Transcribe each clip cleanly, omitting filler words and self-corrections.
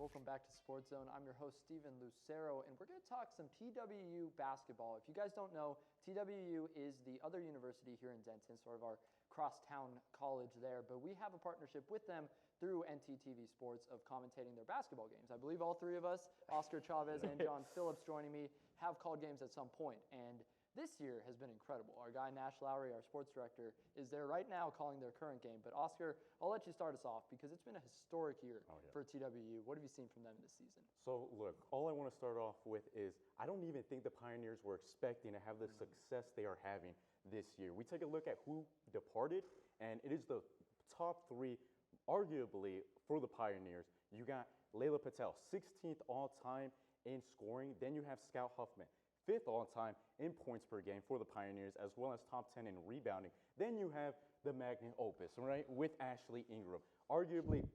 Welcome back to SportsZone. I'm your host, Steven Lucero, and we're going to talk some TWU basketball. If you guys don't know, TWU is the other university here in Denton, sort of our crosstown college there, but we have a partnership with them through NTTV Sports of commentating their basketball games. I believe all three of us, Oscar Chavez and John Phillips joining me, have called games at some point, and this year has been incredible. Our guy, Nash Lowry, our sports director, is there right now calling their current game. But Oscar, I'll let you start us off because it's been a historic year for TWU. What have you seen from them this season? So, look, all I want to start off with is I don't even think the Pioneers were expecting to have the success they are having this year. We take a look at who departed, and it is the top three, arguably, for the Pioneers. You got Layla Patel, 16th all-time in scoring. Then you have Scout Huffman, 5th all-time in points per game for the Pioneers, as well as top 10 in rebounding. Then you have the magnum opus, right, with Ashley Ingram. Arguably,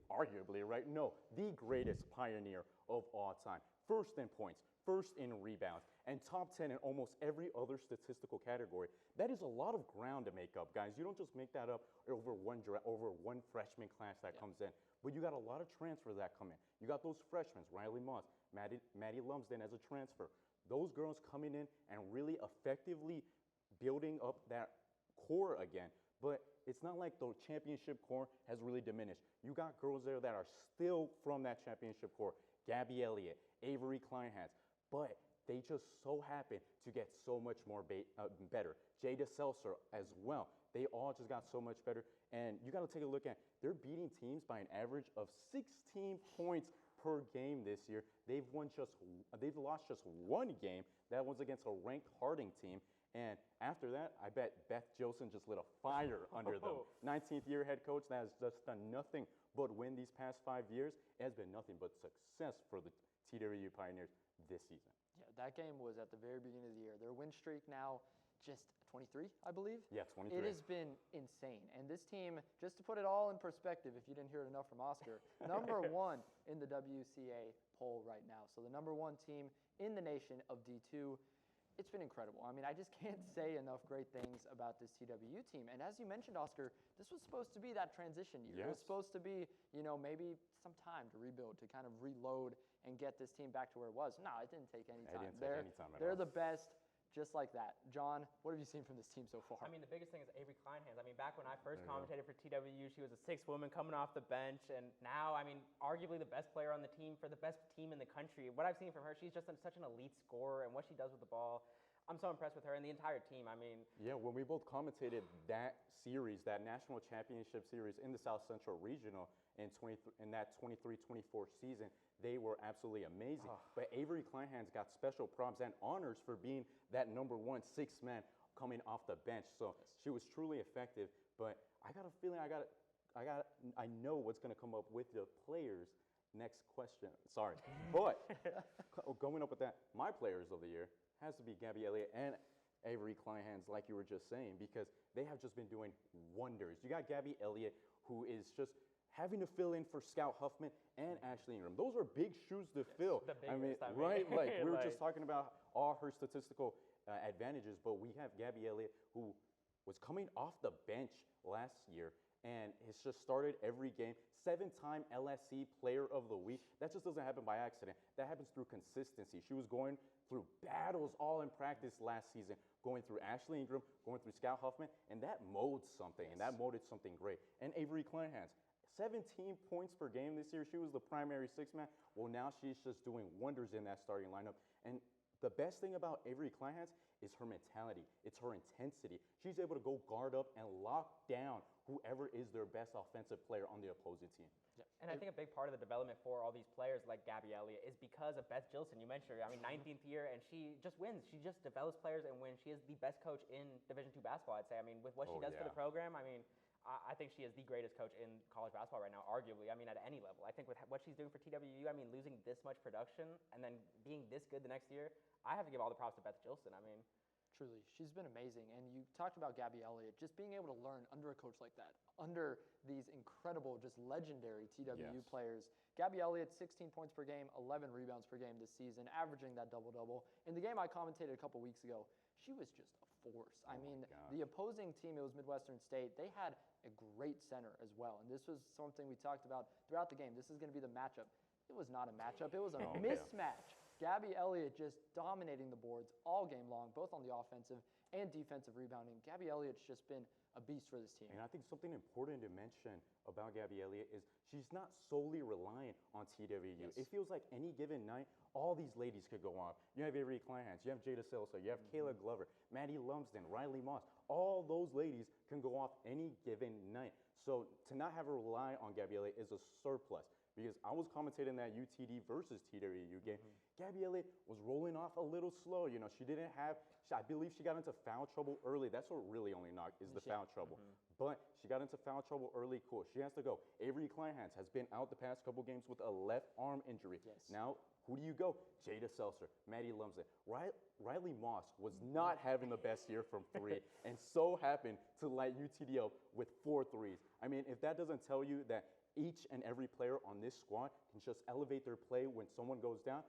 right? No, the greatest Pioneer of all time. 1st in points, 1st in rebounds, and top 10 in almost every other statistical category. That is a lot of ground to make up, guys. You don't just make that up over one freshman class that comes in. But you got a lot of transfers that come in. You got those freshmen, Riley Moss, Maddie Lumsden as a transfer. Those girls coming in and really effectively building up that core again. But it's not like the championship core has really diminished. You got girls there that are still from that championship core. Gabby Elliott, Avery Kleinhans. But they just so happen to get so much more better. Jada Seltzer as well. They all just got so much better. And you got to take a look at, they're beating teams by an average of 16 points per game this year. They've lost just one game. That was against a ranked Harding team. And after that, I bet Beth Jolson just lit a fire under them. 19th year head coach that has just done nothing but win these past 5 years. It has been nothing but success for the TWU Pioneers this season. Yeah, that game was at the very beginning of the year. Their win streak now just 23, I believe. Yeah, 23. It has been insane. And this team, just to put it all in perspective, if you didn't hear it enough from Oscar, number 1 in the WCA poll right now. So the number 1 team in the nation of D2. It's been incredible. I mean, I just can't say enough great things about this TWU team. And as you mentioned, Oscar, this was supposed to be that transition year. Yes. It was supposed to be, maybe some time to rebuild, to kind of reload and get this team back to where it was. No, it didn't take any time. It didn't take any time at all. They're the best. Just like that. John, what have you seen from this team so far? I mean, the biggest thing is Avery Kleinhans. I mean, back when I first commentated for TWU, she was a 6th woman coming off the bench. And now, I mean, arguably the best player on the team for the best team in the country. What I've seen from her, she's just such an elite scorer. And what she does with the ball, I'm so impressed with her and the entire team. I mean, yeah, when we both commentated that series, that national championship series in the South Central Regional in that 23-24 season, they were absolutely amazing. But Avery Kleinhans got special props and honors for being that number 1 6th man coming off the bench. So she was truly effective. But I got a feeling I know what's going to come up with the players. Next question. Sorry. But going up with that, my players of the year has to be Gabby Elliott and Avery Kleinhans, like you were just saying, because they have just been doing wonders. You got Gabby Elliott, who is just having to fill in for Scout Huffman and Ashley Ingram. Those are big shoes to fill. Right? Like, we were just talking about all her statistical advantages, but we have Gabby Elliott, who was coming off the bench last year and has just started every game. 7-time LSC Player of the Week. That just doesn't happen by accident. That happens through consistency. She was going through battles all in practice last season, going through Ashley Ingram, going through Scout Huffman, and that molds something, and that molded something great. And Avery Kleinhans, 17 points per game this year. She was the primary 6th man. Well, now she's just doing wonders in that starting lineup. And the best thing about Avery Kleinhans is her mentality. It's her intensity. She's able to go guard up and lock down whoever is their best offensive player on the opposing team. Yeah. And I think a big part of the development for all these players like Gabby Elliott is because of Beth Jilson. You mentioned her. I mean, 19th year, and she just wins. She just develops players and wins. She is the best coach in Division II basketball, I'd say. I mean, with what she does for the program, I mean, I think she is the greatest coach in college basketball right now, arguably. I mean, at any level. I think with what she's doing for TWU, I mean, losing this much production and then being this good the next year, I have to give all the props to Beth Jilson. I mean, truly, she's been amazing. And you talked about Gabby Elliott, just being able to learn under a coach like that, under these incredible, just legendary TWU players. Gabby Elliott, 16 points per game, 11 rebounds per game this season, averaging that double-double. In the game I commentated a couple weeks ago, she was just a force. I mean, the opposing team, it was Midwestern State, they had a great center as well. And this was something we talked about throughout the game. This is going to be the matchup. it was not a matchup. It was a Oh, yeah. mismatch. Gabby Elliott just dominating the boards all game long, both on the offensive and defensive rebounding. Gabby Elliott's just been a beast for this team. And I think something important to mention about Gabby Elliott is she's not solely reliant on TWU. Yes. It feels like any given night, all these ladies could go off. You have Avery Kleinhans, you have Jada Silsa, you have Kayla Glover, Maddie Lumsden, Riley Moss. All those ladies can go off any given night. So to not have her rely on Gabby Elliott is a surplus. Because I was commentating that UTD versus TWU game. Gabby Elliott was rolling off a little slow. You know, she didn't have, I believe she got into foul trouble early. That's what really only knocked is the foul trouble. But she got into foul trouble early. Cool. She has to go. Avery Kleinhans has been out the past couple games with a left arm injury. Yes. Now, who do you go? Jada Seltzer, Maddie Lumsden. Riley Moss was not having the best year from three and so happened to light UTD up with 4 threes. I mean, if that doesn't tell you that each and every player on this squad can just elevate their play when someone goes down,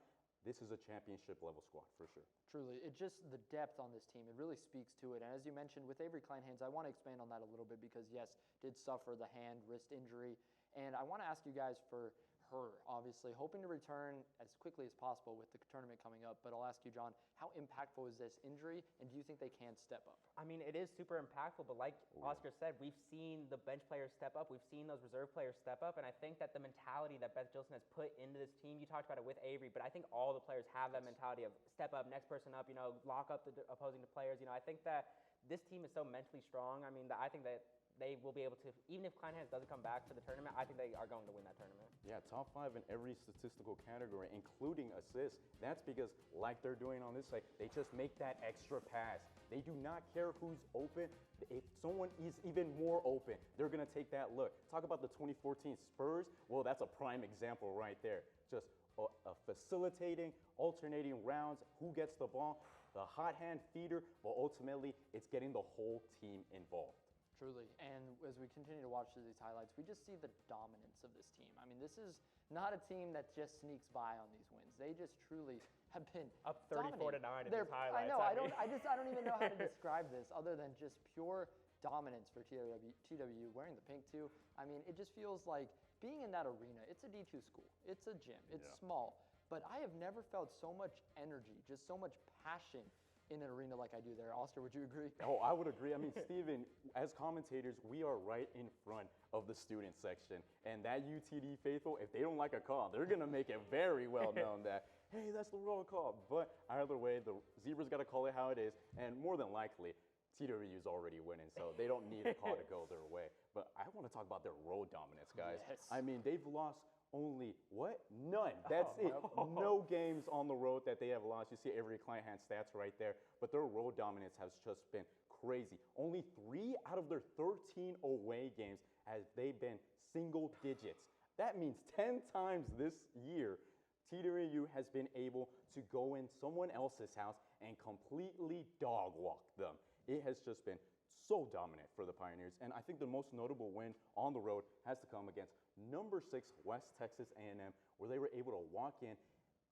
this is a championship level squad for sure. Truly, it just the depth on this team, it really speaks to it. And as you mentioned with Avery Kleinhans, I want to expand on that a little bit because yes, did suffer the hand wrist injury. And I want to ask you guys for her, obviously, hoping to return as quickly as possible with the tournament coming up. But I'll ask you, John, how impactful is this injury, and do you think they can step up? I mean, it is super impactful, but like Oscar said, we've seen the bench players step up. We've seen those reserve players step up, and I think that the mentality that Beth Gilson has put into this team, you talked about it with Avery, but I think all the players have that mentality of step up, next person up, you know, lock up the opposing players. You know, I think that this team is so mentally strong. I mean, I think that they will be able to, even if Kleinhans doesn't come back for the tournament, I think they are going to win that tournament. Yeah, top 5 in every statistical category, including assists. That's because, like they're doing on this side, they just make that extra pass. They do not care who's open. If someone is even more open, they're going to take that look. Talk about the 2014 Spurs. Well, that's a prime example right there. Just a facilitating, alternating rounds, who gets the ball, the hot hand feeder, but ultimately it's getting the whole team involved. Truly, and as we continue to watch through these highlights, we just see the dominance of this team. I mean, this is not a team that just sneaks by on these wins. They just truly have been Up 34 to 9 in these highlights. I know. I don't even know how to describe this other than just pure dominance for TWU. Wearing the pink too. I mean, it just feels like being in that arena. It's a D2 school. It's a gym. It's small, but I have never felt so much energy, just so much passion in an arena like I do there. Oscar, would you agree? Oh, I would agree. I mean, Steven, as commentators, we are right in front of the student section. And that UTD faithful, if they don't like a call, they're going to make it very well known that, hey, that's the wrong call. But either way, the Zebras got to call it how it is. And more than likely, TWU's already winning, so they don't need a call to go their way. But I want to talk about their road dominance, guys. Yes. I mean, they've lost only, what? None. That's it. No games on the road that they have lost. You see Avery Kleinhans stats right there. But their road dominance has just been crazy. Only 3 out of their 13 away games has they been single digits. That means 10 times this year, TWU has been able to go in someone else's house and completely dog walk them. It has just been so dominant for the Pioneers. And I think the most notable win on the road has to come against number 6 West Texas A&M, where they were able to walk in,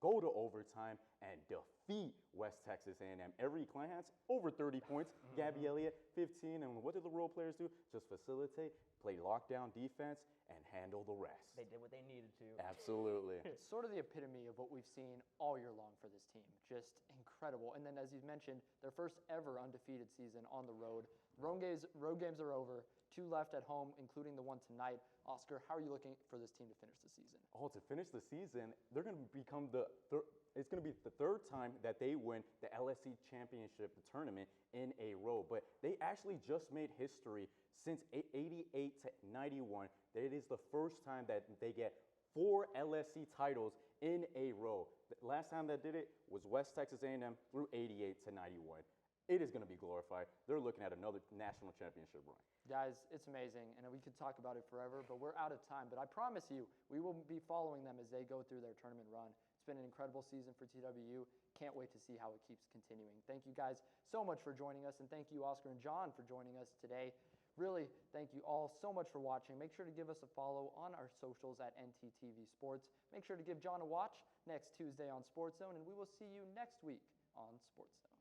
go to overtime, and defeat West Texas A&M. Avery Kleinhans, over 30 points. Gabby Elliott, 15. And what did the role players do? Just facilitate, play lockdown defense, and handle the rest. They did what they needed to. Absolutely. It's sort of the epitome of what we've seen all year long for this team. Just incredible. And then, as you mentioned, their first ever undefeated season on the road. Road games are over. 2 left at home, including the one tonight. Oscar, how are you looking for this team to finish the season? Oh, to finish the season, they're going to become it's going to be the 3rd time that they win the LSC Championship tournament in a row. But they actually just made history since 88 to 91. It is the first time that they get 4 LSC titles in a row. The last time that did it was West Texas A&M through 88 to 91. It is going to be glorified. They're looking at another national championship run. Guys, it's amazing, and we could talk about it forever, but we're out of time. But I promise you, we will be following them as they go through their tournament run. It's been an incredible season for TWU. Can't wait to see how it keeps continuing. Thank you guys so much for joining us, and thank you, Oscar and John, for joining us today. Really, thank you all so much for watching. Make sure to give us a follow on our socials at NTTV Sports. Make sure to give John a watch next Tuesday on SportsZone, and we will see you next week on SportsZone.